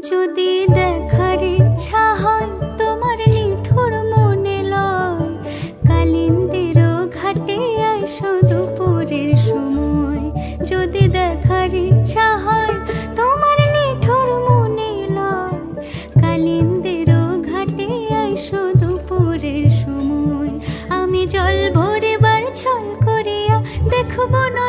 যদি দেখার ইচ্ছা হয় তোমার নিঠুর মনে লয়, কালিন্দির ঘাটে আইসো দুপুরের সময়। যদি দেখার ইচ্ছা হয় তোমার নিঠুর মনে লয়, কালিন্দির ঘাটে আইসো দুপুরের সময়। আমি জল ভরে বার ছল করিয়া দেখব না